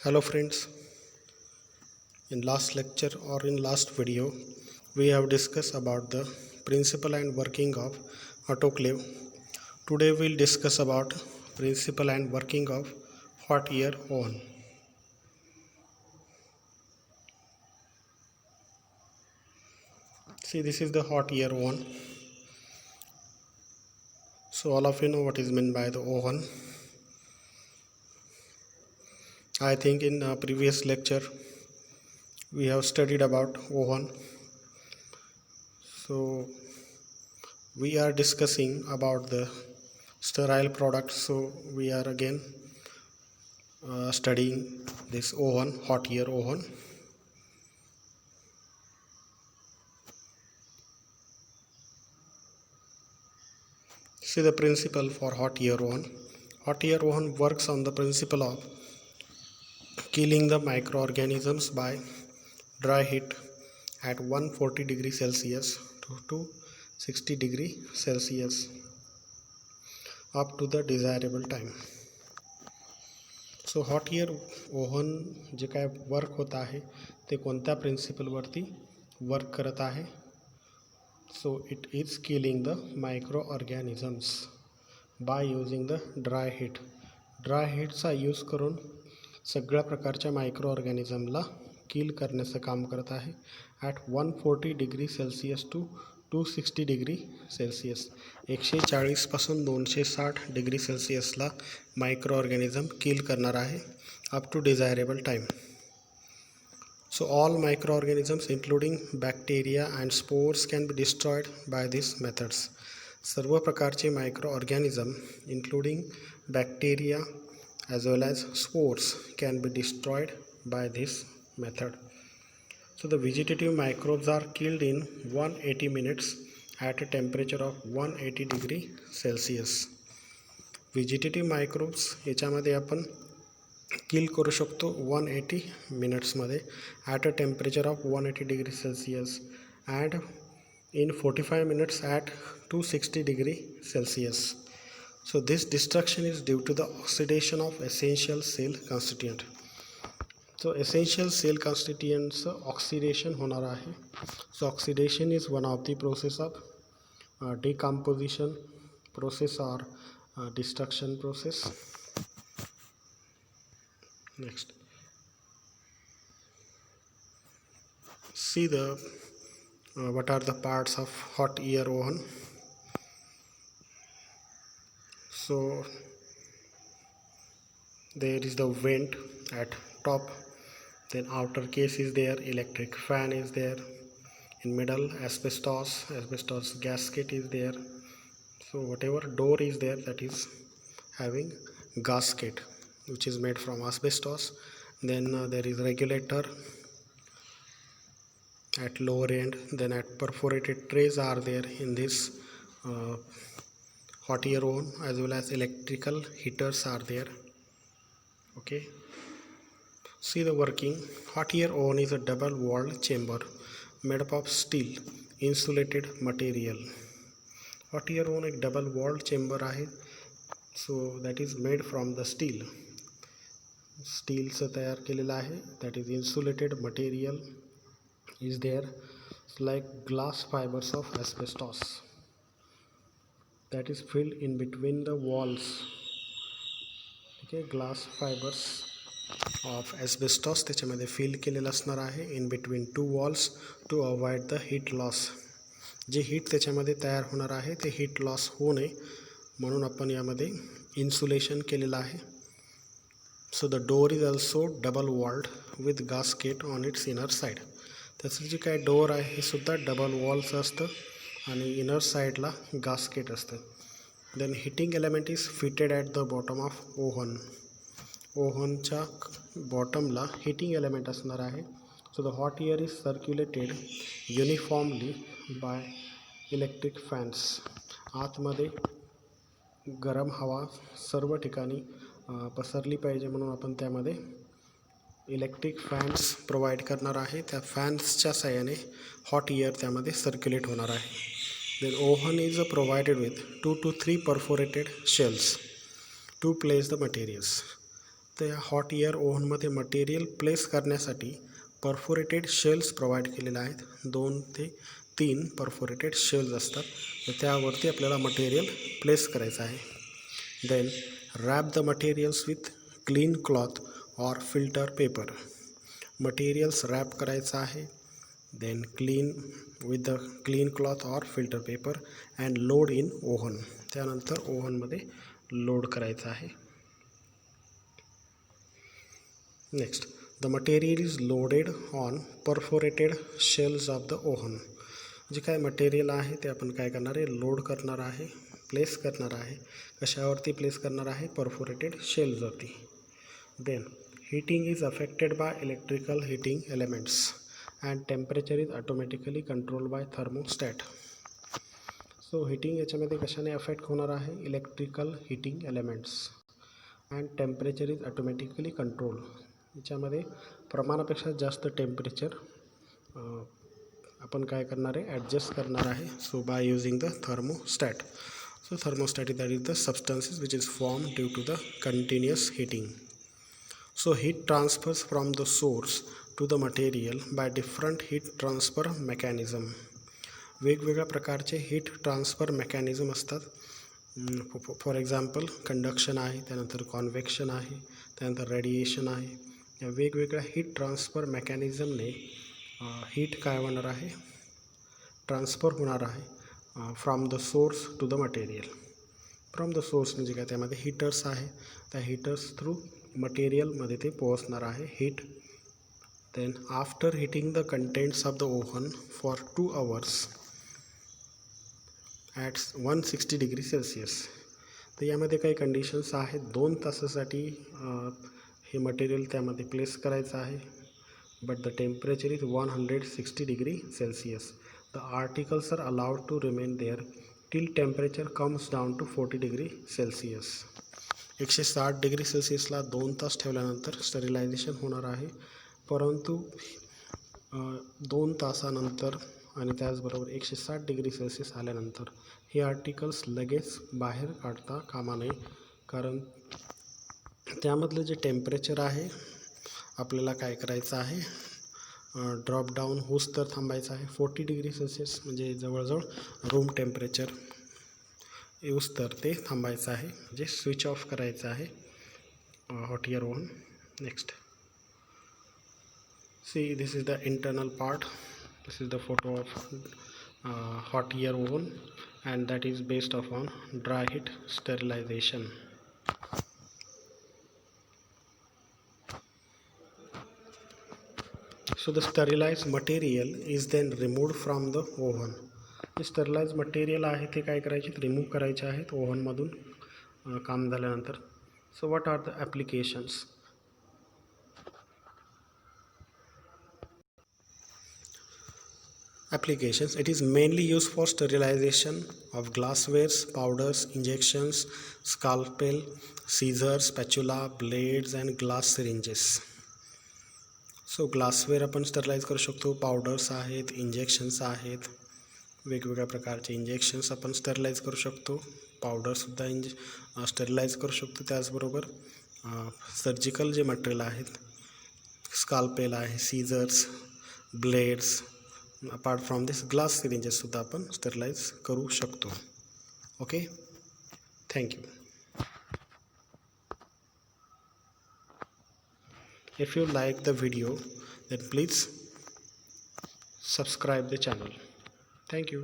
Hello friends, in last lecture or in last video we have discussed about the principle and working of autoclave. Today we'll discuss about principle and working of hot air oven. See, this is the hot air oven. So all of you know what is meant by the oven. I think in a previous lecture we have studied about oven. So we are discussing about the sterile products, so we are again studying this oven, hot air oven. See the principle for hot air oven. Hot air oven works on the principle of killing the microorganisms by dry heat at 140 degree Celsius to 260 degree Celsius up to the desirable time. So hot air oven जे काय work होत आहे ते कोणत्या प्रिन्सिपलवरती work करत आहे. So it is killing the microorganisms by using the dry heat. Dry हीटचा use करून सगळ्या प्रकारच्या मायक्रो ऑर्गॅनिझमला किल करण्याचं काम करत आहे at 140 degree Celsius to 260 degree Celsius. 140पासून 260 डिग्री सेल्सिअसला मायक्रो ऑर्गॅनिझम किल करणार आहे up to desirable time. So all microorganisms including bacteria and spores can be destroyed by these methods. सर्व प्रकारचे micro organism including bacteria as well as spores can be destroyed by this method. So the vegetative microbes are killed in 180 minutes at a temperature of 180 degree Celsius. Vegetative microbes याच्यामध्ये आपण किल करू शकतो 180 मिनिट्समध्ये at a temperature of 180 degree Celsius and in 45 minutes at 260 degree Celsius. So this destruction is due to the oxidation of essential cell constituent. So essential cell कॉन्स्टिट्युएंटचं oxidation होणार आहे. So oxidation is one of the process of decomposition process or destruction process. Next, see the what are the parts of hot air oven. So there is the vent at top, then outer case is there, electric fan is there, in middle asbestos gasket is there. So whatever door is there, that is having gasket which is made from asbestos. Then there is regulator at lower end, then at perforated trays are there in this hot air oven, as well as electrical heaters are there. Okay, see the working. Hot air oven is a double walled chamber made up of steel insulated material. hot air oven एक double walled chamber आहे. so that is made from the स्टीलचं तयार केलेलं आहे. That is insulated material is there like glass fibres of asbestos that is filled in between the walls. ठीक आहे, glass fibres of asbestos त्याच्यामध्ये fill केलेलं असणार आहे in between two walls to avoid the heat loss. जे heat त्याच्यामध्ये तयार होणार आहे ते हीट लॉस होऊ नये म्हणून आपण यामध्ये इन्सुलेशन केलेलं आहे. So the door is also double walled with gasket on its inner side. त्याचं जे काय डोअर आहे हे सुद्धा डबल वॉलचं असतं आणि इनर साईडला गास्केट असतं. Then heating element is fitted at the bottom of oven. ओव्हनच्या बॉटमला हिटिंग एलिमेंट असणार आहे. So the hot air is circulated uniformly by electric fans. आतमध्ये गरम हवा सर्व ठिकाणी पसरली पाहिजे म्हणून आपण त्यामध्ये इलेक्ट्रिक फॅन्स प्रोव्हाइड करणार आहे. त्या फॅन्सच्या साहाय्याने हॉट एअर त्यामध्ये सर्क्युलेट होणार आहे. Then oven is provided with 2 to 3 perforated shelves to place the materials. तर या हॉट एअर ओव्हनमध्ये मटेरियल प्लेस करण्यासाठी परफोरेटेड शेल्स प्रोव्हाइड केलेले आहेत. 2 ते 3 परफोरेटेड शेल्स असतात. तर त्यावरती आपल्याला मटेरियल प्लेस करायचं आहे. Then wrap the materials with clean cloth or filter paper. Materials wrap करायचं आहे. Then clean with the clean cloth or filter paper and load in oven. त्यानंतर ओव्हनमध्ये लोड करायचं आहे. Next, the material is loaded on perforated shelves of the oven. जे काय material आहे ते आपण काय करणार आहे, लोड करणार आहे, प्लेस करणार आहे. कशावरती प्लेस करणार आहे, परफोरेटेड शेल्सवरती. Then heating is affected by electrical heating elements and temperature is automatically controlled by thermostat. So heating याच्यामध्ये कशाने अफेक्ट होणार आहे, electrical heating elements and temperature is automatically control. याच्यामध्ये प्रमाणापेक्षा जास्त टेम्परेचर आपण काय करणार आहे, ॲडजस्ट करणार आहे. So by using the thermostat. So thermostat that is the substances which is form due to the continuous heating. So heat transfers from the source to the material by different heat transfer mechanism. वेगवेगळ्या प्रकारचे heat transfer mechanism असतात. For example conduction आहे, त्यानंतर कॉन्व्हेक्शन आहे, त्यानंतर radiation आहे. या वेगवेगळ्या हीट ट्रान्सफर मेकॅनिझमने हीट काय होणार आहे, ट्रान्सफर होणार आहे from the source to the material. From the source म्हणजे काय, त्यामध्ये हीटर्स आहे, त्या हीटर्स थ्रू मटेरियलमध्ये ते पोहोचणार आहे heat. Then after heating the contents of the oven for 2 hours at 160 degree Celsius. तर यामध्ये काही कंडिशन्स आहेत. 2 तासासाठी हे मटेरियल त्यामध्ये प्लेस करायचं आहे. But the temperature is 160 degree Celsius. The articles are allowed to remain there till temperature comes down to 40 degree Celsius. 160 degree सेल्सिअसला 2 तास ठेवल्यानंतर स्टरिलायझेशन होणार आहे. परंतु 2 तासानंतर आणि त्याचबरोबर 160 डिग्री सेल्सिअस आल्यानंतर हे आर्टिकल्स लगेच बाहेर काढता कामा नये. कारण त्यामधलं जे टेम्परेचर आहे आपल्याला काय करायचं आहे, ड्रॉप डाऊन होस तर थांबायचं आहे. 40 डिग्री सेल्सिअस म्हणजे जवळजवळ रूम टेम्परेचर येऊस तर ते थांबायचं आहे, म्हणजे स्विच ऑफ करायचं आहे hot air oven. Next, see this is the internal part. This is the photo of hot air oven and that is based upon dry heat sterilization. So the sterilized material is then removed from the oven. जे sterilize material आहे ते काय करायचे, remove करायचे आहेत ओव्हनमधून काम झाल्यानंतर. So what are the applications. Applications, it is mainly used for sterilization of glasswares, powders, injections, scalpel, scissors, spatula, blades and glass syringes. सो ग्लासवेअर आपण स्टरलाइज करू शकतो, पावडर्स आहेत, इंजेक्शन्स आहेत, वेगवेगळ्या प्रकारचे इंजेक्शन्स आपण स्टरलाइज करू शकतो, पावडरसुद्धा स्टरलाइज करू शकतो. त्याचबरोबर सर्जिकल जे मटेरियल आहेत, स्काल्पेल आहे, scissors, blades, apart from this glass सिरिंजेससुद्धा आपण स्टरलाइज करू शकतो. Okay, thank you. If you like the video, then please subscribe the channel. Thank you.